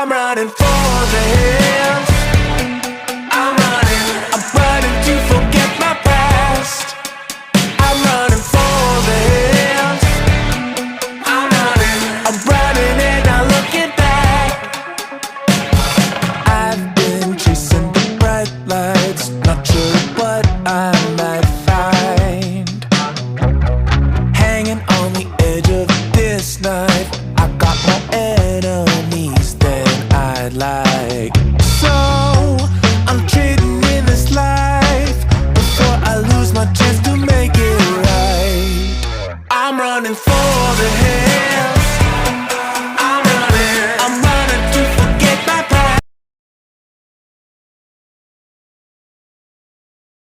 I'm running for the hills. I'm running to forget my past. I'm running for the hills. I'm running and not looking back. I've been chasing the bright lights, not sure what I might find. Hanging on the edge of this knife, I got more enemies than I'd like. So I'm trading in this life before I lose my chance to make it right. I'm running for